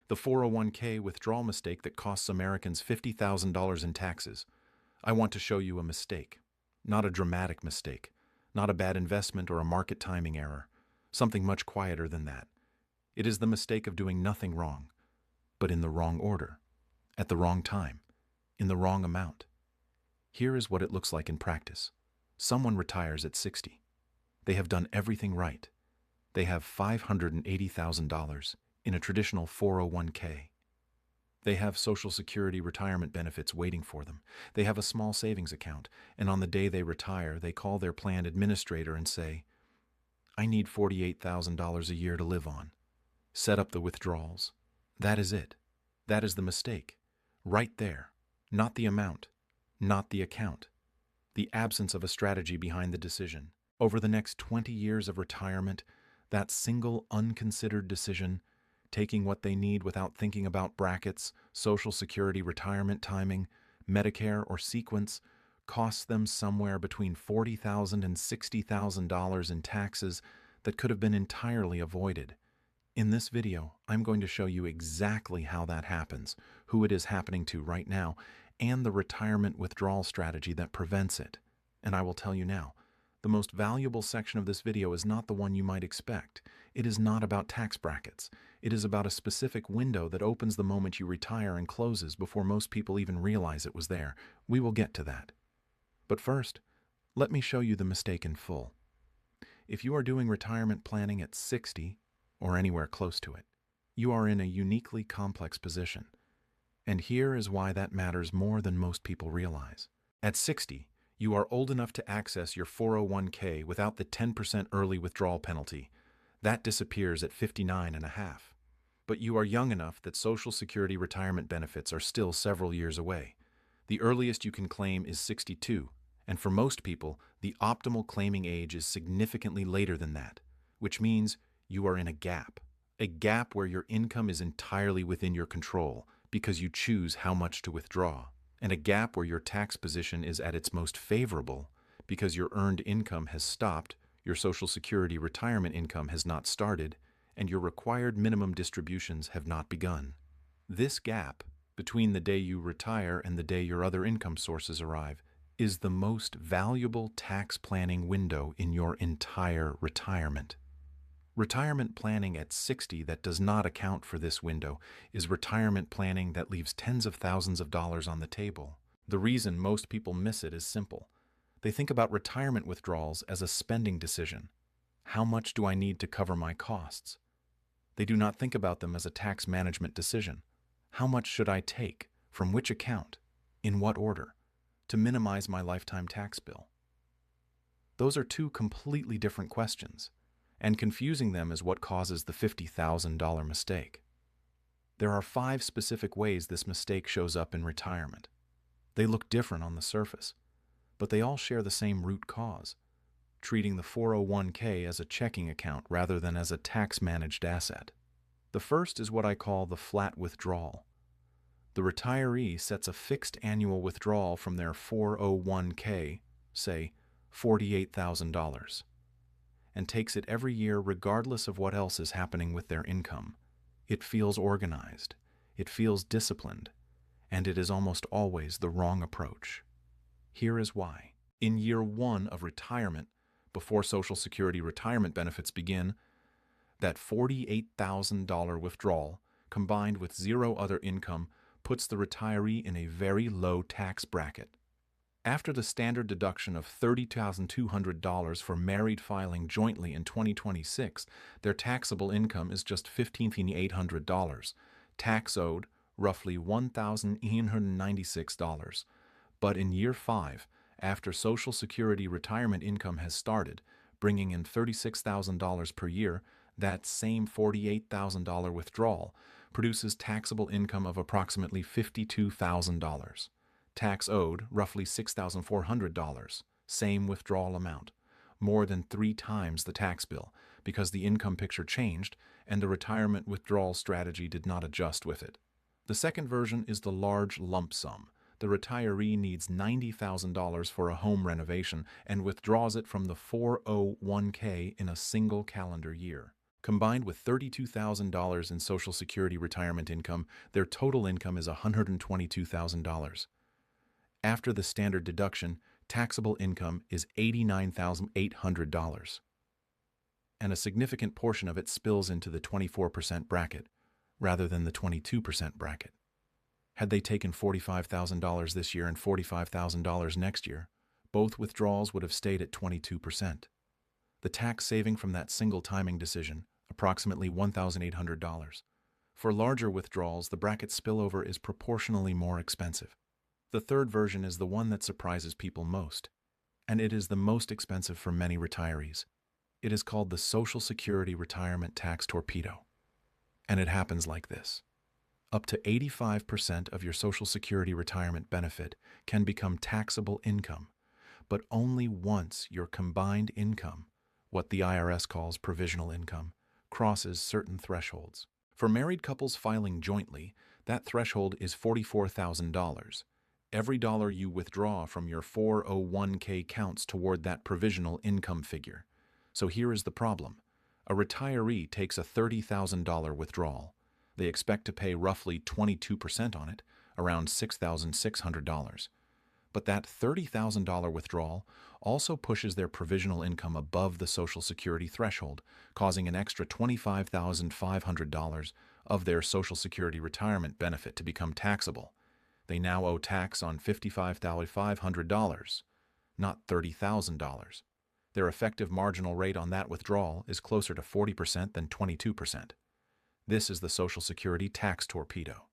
The 401k withdrawal mistake that costs Americans $50,000 in taxes. I want to show you a mistake. Not a dramatic mistake. Not a bad investment or a market timing error. Something much quieter than that. It is the mistake of doing nothing wrong, but in the wrong order, at the wrong time, in the wrong amount. Here is what it looks like in practice. Someone retires at 60. They have done everything right. They have $580,000 in a traditional 401k. They have Social Security retirement benefits waiting for them. They have a small savings account, and on the day they retire, they call their plan administrator and say, "I need $48,000 a year to live on. Set up the withdrawals." That is it. That is the mistake. Right there. Not the amount. Not the account. The absence of a strategy behind the decision. Over the next 20 years of retirement, that single unconsidered decision, taking what they need without thinking about brackets, Social Security retirement timing, Medicare, or sequence, costs them somewhere between $40,000 and $60,000 in taxes that could have been entirely avoided. In this video, I'm going to show you exactly how that happens, who it is happening to right now, and the retirement withdrawal strategy that prevents it. And I will tell you now, the most valuable section of this video is not the one you might expect. It is not about tax brackets. It is about a specific window that opens the moment you retire and closes before most people even realize it was there. We will get to that. But first, let me show you the mistake in full. If you are doing retirement planning at 60, or anywhere close to it, you are in a uniquely complex position. And here is why that matters more than most people realize. At 60, you are old enough to access your 401k without the 10% early withdrawal penalty. That disappears at 59 and a half. But you are young enough that Social Security retirement benefits are still several years away. The earliest you can claim is 62, and for most people, the optimal claiming age is significantly later than that, which means you are in a gap where your income is entirely within your control because you choose how much to withdraw, and a gap where your tax position is at its most favorable because your earned income has stopped, your Social Security retirement income has not started, and your required minimum distributions have not begun. This gap, between the day you retire and the day your other income sources arrive, is the most valuable tax planning window in your entire retirement. Retirement planning at 60 that does not account for this window is retirement planning that leaves tens of thousands of dollars on the table. The reason most people miss it is simple. They think about retirement withdrawals as a spending decision. How much do I need to cover my costs? They do not think about them as a tax management decision. How much should I take, from which account, in what order, to minimize my lifetime tax bill? Those are two completely different questions, and confusing them is what causes the $50,000 mistake. There are 5 specific ways this mistake shows up in retirement. They look different on the surface, but they all share the same root cause, treating the 401k as a checking account rather than as a tax-managed asset. The first is what I call the flat withdrawal. The retiree sets a fixed annual withdrawal from their 401k, say $48,000, and takes it every year regardless of what else is happening with their income. It feels organized, it feels disciplined, and it is almost always the wrong approach. Here is why. In year 1 of retirement, before Social Security retirement benefits begin, that $48,000 withdrawal, combined with zero other income, puts the retiree in a very low tax bracket. After the standard deduction of $30,200 for married filing jointly in 2026, their taxable income is just $15,800. Tax owed, roughly $1,896. But in year 5, after Social Security retirement income has started, bringing in $36,000 per year, that same $48,000 withdrawal produces taxable income of approximately $52,000. Tax owed, roughly $6,400, same withdrawal amount, more than 3 times the tax bill because the income picture changed and the retirement withdrawal strategy did not adjust with it. The second version is the large lump sum. The retiree needs $90,000 for a home renovation and withdraws it from the 401k in a single calendar year. Combined with $32,000 in Social Security retirement income, their total income is $122,000. After the standard deduction, taxable income is $89,800. And a significant portion of it spills into the 24% bracket, rather than the 22% bracket. Had they taken $45,000 this year and $45,000 next year, both withdrawals would have stayed at 22%. The tax saving from that single timing decision, approximately $1,800. For larger withdrawals, the bracket spillover is proportionally more expensive. The third version is the one that surprises people most, and it is the most expensive for many retirees. It is called the Social Security Retirement Tax Torpedo. And it happens like this. Up to 85% of your Social Security retirement benefit can become taxable income, but only once your combined income, what the IRS calls provisional income, crosses certain thresholds. For married couples filing jointly, that threshold is $44,000. Every dollar you withdraw from your 401k counts toward that provisional income figure. So here is the problem. A retiree takes a $30,000 withdrawal. They expect to pay roughly 22% on it, around $6,600. But that $30,000 withdrawal also pushes their provisional income above the Social Security threshold, causing an extra $25,500 of their Social Security retirement benefit to become taxable. They now owe tax on $55,500, not $30,000. Their effective marginal rate on that withdrawal is closer to 40% than 22%. This is the Social Security tax torpedo.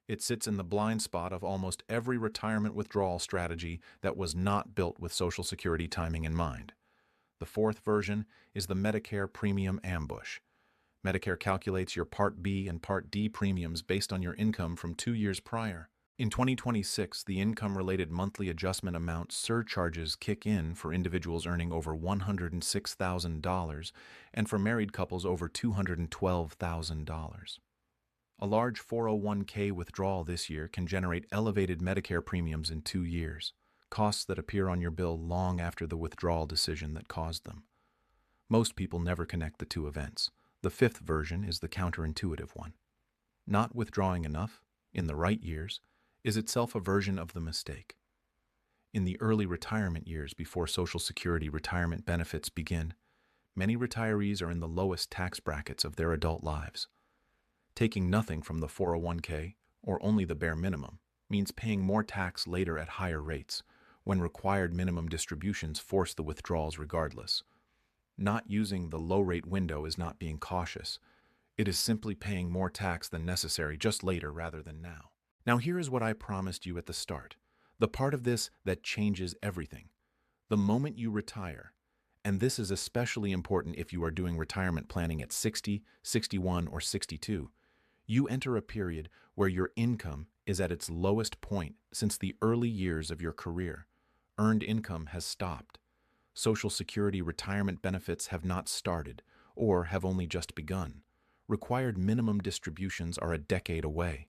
It sits in the blind spot of almost every retirement withdrawal strategy that was not built with Social Security timing in mind. The fourth version is the Medicare Premium Ambush. Medicare calculates your Part B and Part D premiums based on your income from 2 years prior. In 2026, the income-related monthly adjustment amount surcharges kick in for individuals earning over $106,000 and for married couples over $212,000. A large 401k withdrawal this year can generate elevated Medicare premiums in 2 years, costs that appear on your bill long after the withdrawal decision that caused them. Most people never connect the two events. The fifth version is the counterintuitive one. Not withdrawing enough, in the right years, is itself a version of the mistake. In the early retirement years before Social Security retirement benefits begin, many retirees are in the lowest tax brackets of their adult lives. Taking nothing from the 401k, or only the bare minimum, means paying more tax later at higher rates, when required minimum distributions force the withdrawals regardless. Not using the low-rate window is not being cautious. It is simply paying more tax than necessary just later rather than now. Now here is what I promised you at the start, the part of this that changes everything. The moment you retire, and this is especially important if you are doing retirement planning at 60, 61, or 62, you enter a period where your income is at its lowest point since the early years of your career. Earned income has stopped. Social Security retirement benefits have not started or have only just begun. Required minimum distributions are a decade away.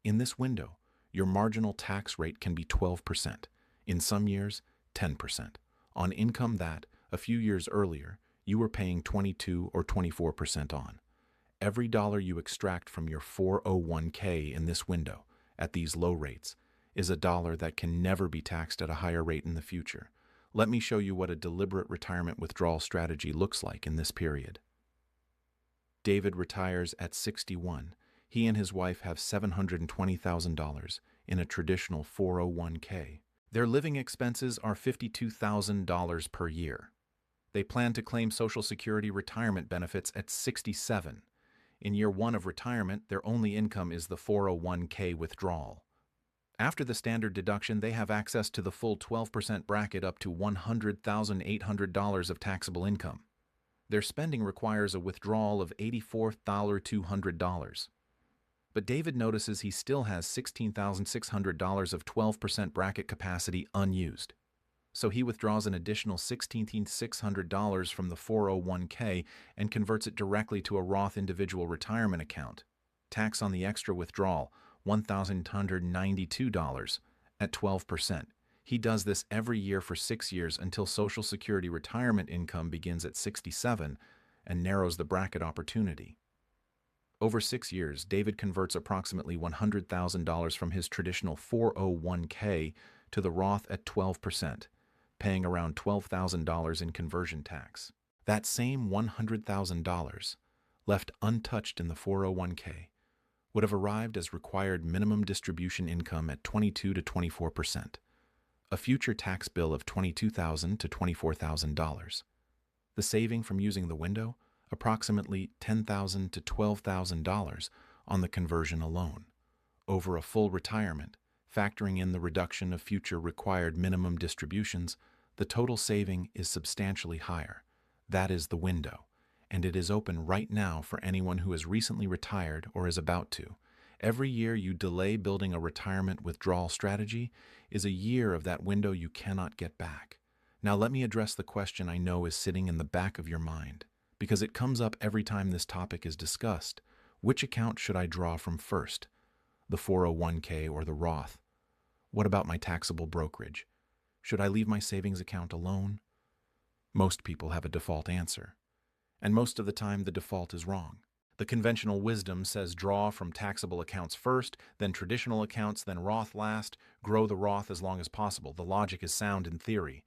In this window, your marginal tax rate can be 12%, in some years, 10%, on income that, a few years earlier, you were paying 22 or 24% on. Every dollar you extract from your 401k in this window, at these low rates, is a dollar that can never be taxed at a higher rate in the future. Let me show you what a deliberate retirement withdrawal strategy looks like in this period. David retires at 61. He and his wife have $720,000 in a traditional 401k. Their living expenses are $52,000 per year. They plan to claim Social Security retirement benefits at 67. In year 1 of retirement, their only income is the 401k withdrawal. After the standard deduction, they have access to the full 12% bracket up to $100,800 of taxable income. Their spending requires a withdrawal of $84,200. But David notices he still has $16,600 of 12% bracket capacity unused. So he withdraws an additional $16,600 from the 401k and converts it directly to a Roth individual retirement account. Tax on the extra withdrawal, $1,192 at 12%. He does this every year for 6 years until Social Security retirement income begins at 67, and narrows the bracket opportunity. Over 6 years, David converts approximately $100,000 from his traditional 401k to the Roth at 12%, paying around $12,000 in conversion tax. That same $100,000, left untouched in the 401k, would have arrived as required minimum distribution income at 22 to 24%, a future tax bill of $22,000 to $24,000. The saving from using the window, approximately $10,000 to $12,000 on the conversion alone. Over a full retirement, factoring in the reduction of future required minimum distributions, the total saving is substantially higher. That is the window, and it is open right now for anyone who has recently retired or is about to. Every year you delay building a retirement withdrawal strategy is a year of that window you cannot get back. Now let me address the question I know is sitting in the back of your mind, because it comes up every time this topic is discussed. Which account should I draw from first? The 401k or the Roth? What about my taxable brokerage? Should I leave my savings account alone? Most people have a default answer, and most of the time the default is wrong. The conventional wisdom says draw from taxable accounts first, then traditional accounts, then Roth last, grow the Roth as long as possible. The logic is sound in theory,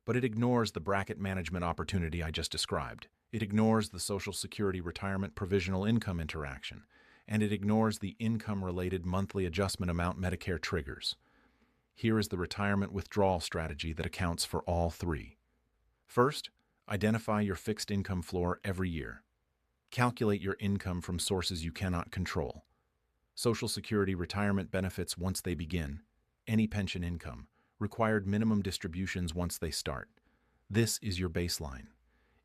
but it ignores the bracket management opportunity I just described. It ignores the Social Security retirement provisional income interaction, and it ignores the income-related monthly adjustment amount Medicare triggers. Here is the retirement withdrawal strategy that accounts for all three. First, identify your fixed income floor every year. Calculate your income from sources you cannot control. Social Security retirement benefits once they begin, any pension income, required minimum distributions once they start. This is your baseline.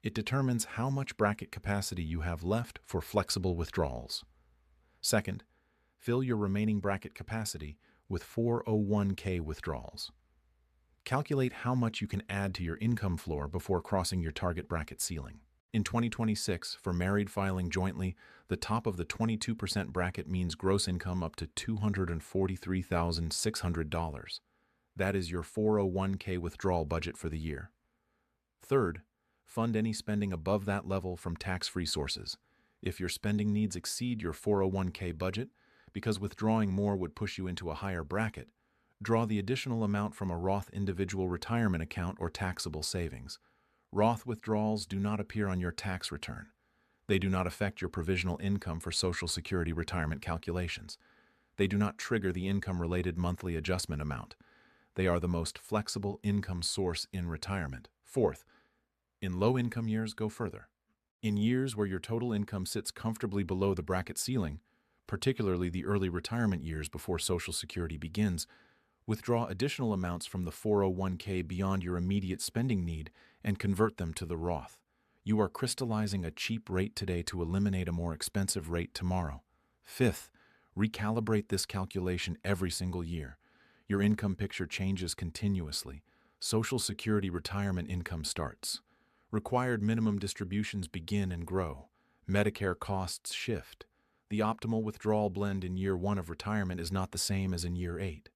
It determines how much bracket capacity you have left for flexible withdrawals. Second, fill your remaining bracket capacity with 401k withdrawals. Calculate how much you can add to your income floor before crossing your target bracket ceiling. In 2026, for married filing jointly, the top of the 22% bracket means gross income up to $243,600. That is your 401k withdrawal budget for the year. Third, fund any spending above that level from tax-free sources. If your spending needs exceed your 401k budget, because withdrawing more would push you into a higher bracket, draw the additional amount from a Roth individual retirement account or taxable savings. Roth withdrawals do not appear on your tax return. They do not affect your provisional income for Social Security retirement calculations. They do not trigger the income-related monthly adjustment amount. They are the most flexible income source in retirement. Fourth, in low-income years, go further. In years where your total income sits comfortably below the bracket ceiling, particularly the early retirement years before Social Security begins, withdraw additional amounts from the 401k beyond your immediate spending need and convert them to the Roth. You are crystallizing a cheap rate today to eliminate a more expensive rate tomorrow. Fifth, recalibrate this calculation every single year. Your income picture changes continuously. Social Security retirement income starts. Required minimum distributions begin and grow. Medicare costs shift. The optimal withdrawal blend in year 1 of retirement is not the same as in year 8.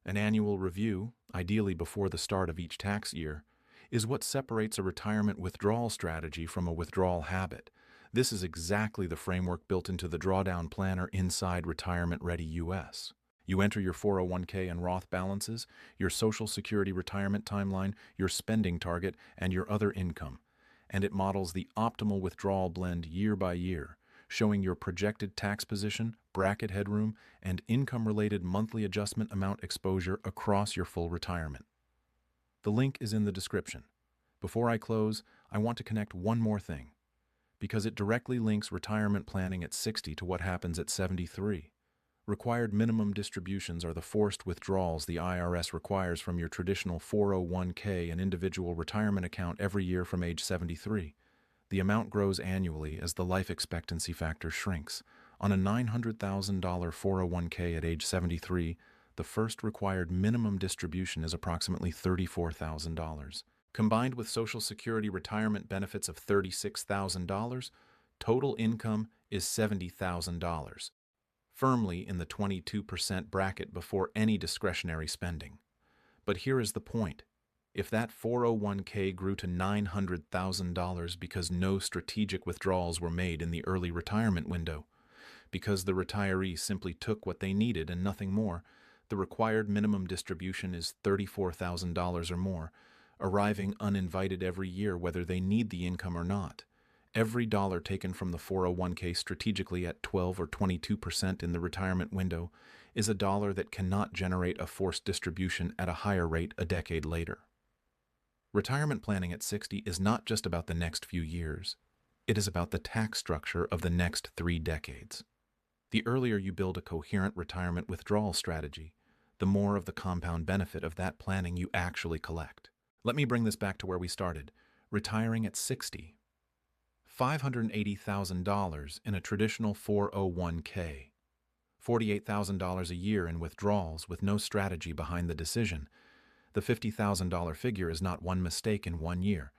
An annual review, ideally before the start of each tax year, is what separates a retirement withdrawal strategy from a withdrawal habit. This is exactly the framework built into the drawdown planner inside RetirementReady US. You enter your 401k and Roth balances, your Social Security retirement timeline, your spending target, and your other income, and it models the optimal withdrawal blend year by year, showing your projected tax position, bracket headroom, and income-related monthly adjustment amount exposure across your full retirement. The link is in the description. Before I close, I want to connect one more thing, because it directly links retirement planning at 60 to what happens at 73. Required minimum distributions are the forced withdrawals the IRS requires from your traditional 401k and individual retirement account every year from age 73. The amount grows annually as the life expectancy factor shrinks. On a $900,000 401k at age 73, the first required minimum distribution is approximately $34,000. Combined with Social Security retirement benefits of $36,000, total income is $70,000, firmly in the 22% bracket before any discretionary spending. But here is the point. If that 401k grew to $900,000 because no strategic withdrawals were made in the early retirement window, because the retiree simply took what they needed and nothing more, the required minimum distribution is $34,000 or more, arriving uninvited every year whether they need the income or not. Every dollar taken from the 401k strategically at 12 or 22% in the retirement window is a dollar that cannot generate a forced distribution at a higher rate a decade later. Retirement planning at 60 is not just about the next few years. It is about the tax structure of the next 3 decades. The earlier you build a coherent retirement withdrawal strategy, the more of the compound benefit of that planning you actually collect. Let me bring this back to where we started. Retiring at 60. $580,000 in a traditional 401k. $48,000 a year in withdrawals with no strategy behind the decision. The $50,000 figure is not one mistake in 1 year.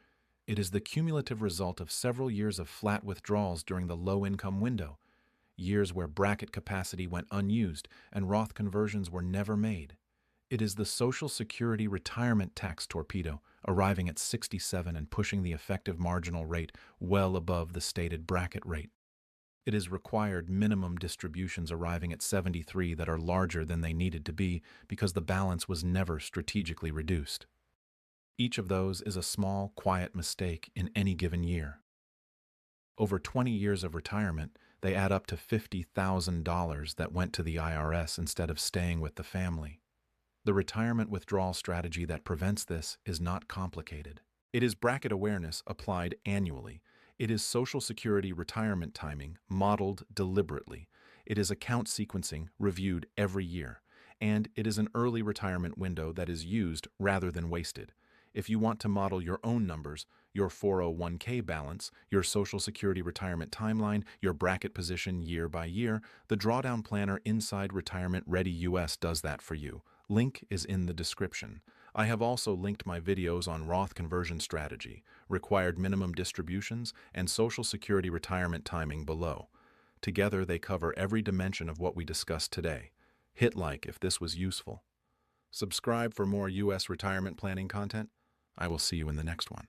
It is the cumulative result of several years of flat withdrawals during the low-income window, years where bracket capacity went unused and Roth conversions were never made. It is the Social Security retirement tax torpedo, arriving at 67 and pushing the effective marginal rate well above the stated bracket rate. It is required minimum distributions arriving at 73 that are larger than they needed to be because the balance was never strategically reduced. Each of those is a small, quiet mistake in any given year. Over 20 years of retirement, they add up to $50,000 that went to the IRS instead of staying with the family. The retirement withdrawal strategy that prevents this is not complicated. It is bracket awareness applied annually. It is Social Security retirement timing modeled deliberately. It is account sequencing reviewed every year. And it is an early retirement window that is used rather than wasted. If you want to model your own numbers, your 401k balance, your Social Security retirement timeline, your bracket position year by year, the Drawdown Planner inside RetirementReady US does that for you. Link is in the description. I have also linked my videos on Roth conversion strategy, required minimum distributions, and Social Security retirement timing below. Together, they cover every dimension of what we discussed today. Hit like if this was useful. Subscribe for more U.S. retirement planning content. I will see you in the next one.